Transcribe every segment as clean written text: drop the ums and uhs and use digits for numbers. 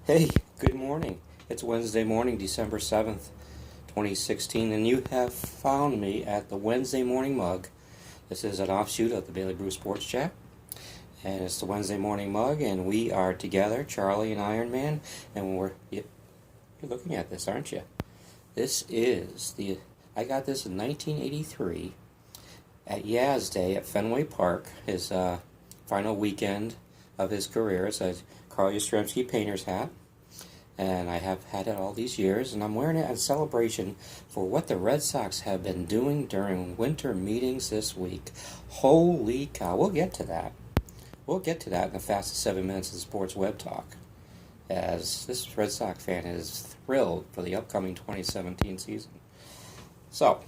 Hey, good morning. It's Wednesday morning, December 7th, 2016, and you have found me at the Wednesday Morning Mug. This is an offshoot of the Bailey Brew Sports Chat, and it's the Wednesday Morning Mug, and we are together, Charlie and Ironman, and you're looking at this, aren't you? I got this in 1983 at Yaz Day at Fenway Park, his final weekend of his career. It's a Carl Yastrzemski painter's hat, and I have had it all these years, and I'm wearing it as a celebration for what the Red Sox have been doing during winter meetings this week. Holy cow, we'll get to that. We'll get to that in the fastest 7 minutes of Sports Web Talk, as this Red Sox fan is thrilled for the upcoming 2017 season. So,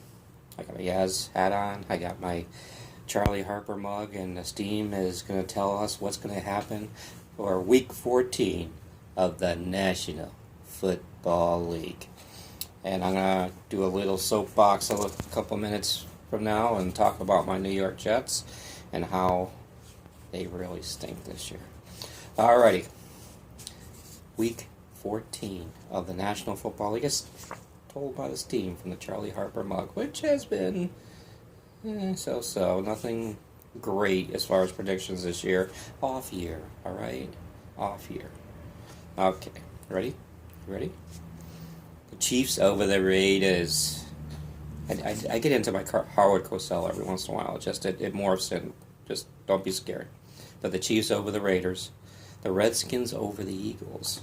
I got my Yaz hat on, I got my Charlie Harper mug, and the Steam is going to tell us what's going to happen for Week 14 of the National Football League. And I'm going to do a little soapbox a couple minutes from now and talk about my New York Jets and how they really stink this year. Alrighty. Week 14 of the National Football League is told by the Steam from the Charlie Harper mug, which has been so-so. Nothing great as far as predictions this year. Off year, alright? Off year. Okay, ready? Ready? The Chiefs over the Raiders. I get into my Howard Cosell every once in a while. It morphs in. Just don't be scared. But the Chiefs over the Raiders. The Redskins over the Eagles.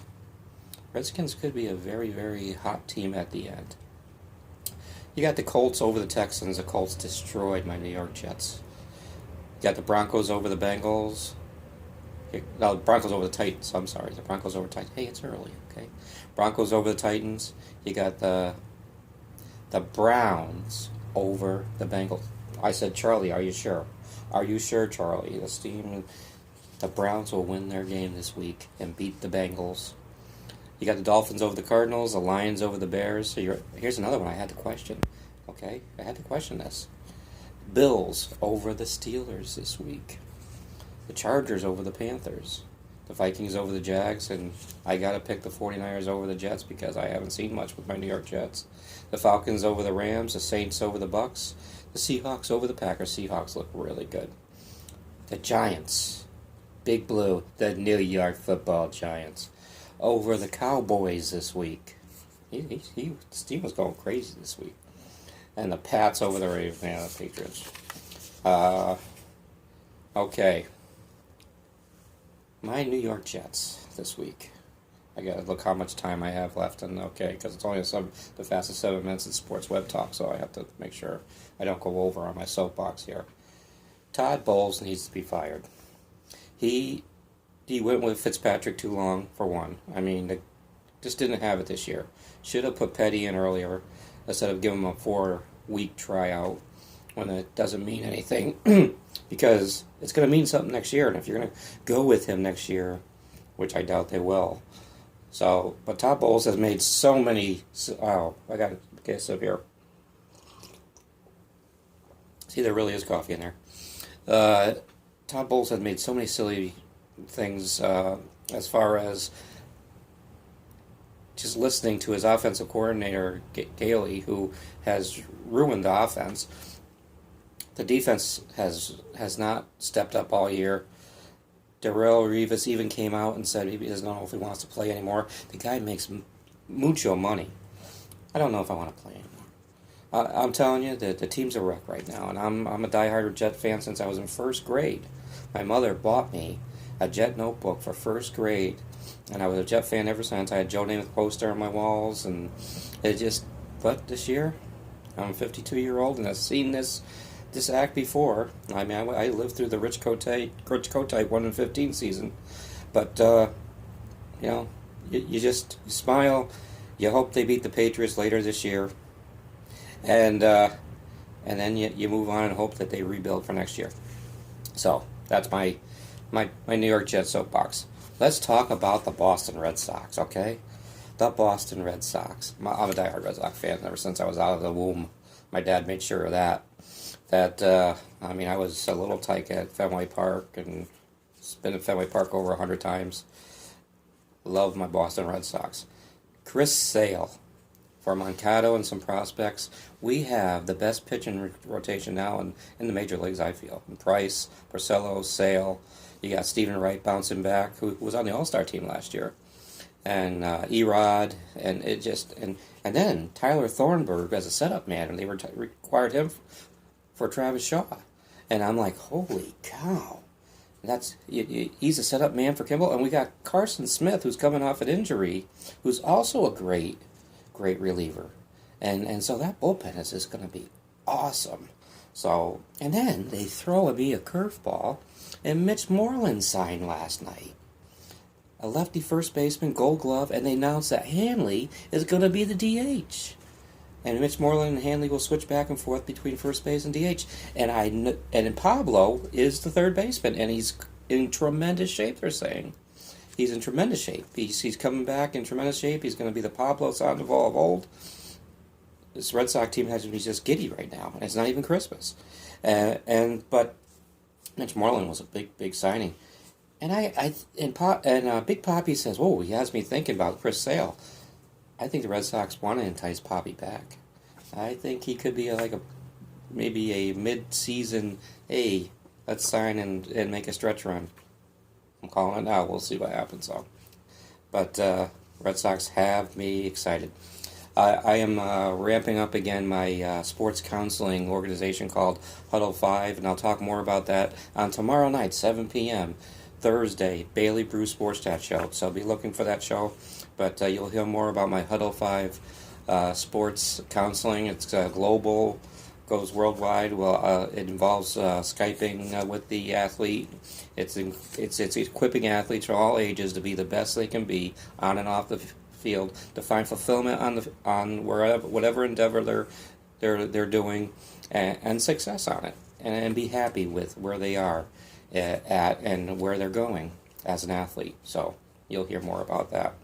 Redskins could be a very, very hot team at the end. You got the Colts over the Texans. The Colts destroyed my New York Jets. You got the Broncos over the Bengals. No, Broncos over the Titans. I'm sorry. The Broncos over the Titans. Hey, it's early, okay? Broncos over the Titans. You got the Browns over the Bengals. I said, Charlie, are you sure? Are you sure, Charlie? The Browns will win their game this week and beat the Bengals. You got the Dolphins over the Cardinals, the Lions over the Bears. So here's another one I had to question. Okay? I had to question this. Bills over the Steelers this week. The Chargers over the Panthers. The Vikings over the Jags, and I got to pick the 49ers over the Jets because I haven't seen much with my New York Jets. The Falcons over the Rams, the Saints over the Bucks, the Seahawks over the Packers. Seahawks look really good. The Giants, Big Blue, the New York Football Giants, over the Cowboys this week. Steve was going crazy this week. And the Pats over the Ravens, the Patriots. Okay. My New York Jets this week. I gotta look how much time I have left, and because it's only the fastest 7 minutes in Sports Web Talk, so I have to make sure I don't go over on my soapbox here. Todd Bowles needs to be fired. He went with Fitzpatrick too long, for one. I mean, just didn't have it this year. Should have put Petty in earlier instead of giving him a 4-week tryout when it doesn't mean anything. Because it's going to mean something next year, and if you're going to go with him next year, which I doubt they will. So, but Todd Bowles has made so many. Oh, I got to get a sip here. See, there really is coffee in there. Todd Bowles has made so many silly things as far as just listening to his offensive coordinator, Gailey, who has ruined the offense. The defense has not stepped up all year. Darrelle Revis even came out and said he doesn't know if he wants to play anymore. The guy makes mucho money. I don't know if I want to play anymore. I'm telling you that the team's a wreck right now, and I'm a diehard Jet fan since I was in first grade. My mother bought me a Jet notebook for first grade, and I was a Jet fan ever since. I had Joe Namath poster on my walls, and but this year, I'm a 52-year-old, and I've seen this act before. I mean, I lived through the Rich Kotite 1-15 season, but you just smile. You hope they beat the Patriots later this year, and then you move on and hope that they rebuild for next year. So that's my New York Jets soapbox. Let's talk about the Boston Red Sox, okay? The Boston Red Sox. I'm a diehard Red Sox fan ever since I was out of the womb. My dad made sure of that. I was a little tyke at Fenway Park and been at Fenway Park over 100 times. love my Boston Red Sox. Chris Sale for Moncado and some prospects. We have the best pitching rotation now in the major leagues, I feel. And Price, Porcello, Sale. You got Stephen Wright bouncing back, who was on the All-Star team last year. And Erod, and it just and then Tyler Thornburg as a setup man, and they required him for Travis Shaw, and I'm like, holy cow, he's a setup man for Kimball, and we got Carson Smith who's coming off an injury, who's also a great reliever, and so that bullpen is just going to be awesome. So and then they throw me a curveball, and Mitch Moreland signed last night. A lefty first baseman, Gold Glove, and they announced that Hanley is going to be the DH. And Mitch Moreland and Hanley will switch back and forth between first base and DH. And Pablo is the third baseman, and he's in tremendous shape, they're saying. He's in tremendous shape. He's coming back in tremendous shape. He's going to be the Pablo Sandoval of old. This Red Sox team has to be just giddy right now, and it's not even Christmas. But Mitch Moreland was a big signing. And Big Poppy says, "Oh, he has me thinking about Chris Sale." I think the Red Sox want to entice Poppy back. I think he could be maybe a mid-season. Hey, let's sign and make a stretch run. I'm calling it now. We'll see what happens though. But Red Sox have me excited. I am ramping up again my sports counseling organization called Huddle 5, and I'll talk more about that on tomorrow night, 7 p.m. Thursday, Bailey Brew Sports Chat Show. So be looking for that show. But you'll hear more about my Huddle 5 sports counseling. It's global, goes worldwide. Well, it involves Skyping with the athlete. It's equipping athletes from all ages to be the best they can be on and off the field, to find fulfillment on whatever endeavor they're doing, and success on it, and be happy with where they are at and where they're going as an athlete. So you'll hear more about that.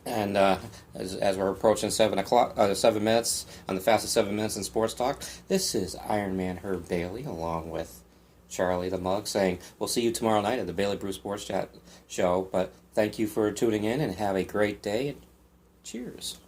And as we're approaching 7 minutes on the fastest 7 minutes in sports talk, this is Ironman Herb Bailey along with Charlie the Mug saying we'll see you tomorrow night at the Bailey Brew Sports Chat Show. But thank you for tuning in and have a great day. Cheers.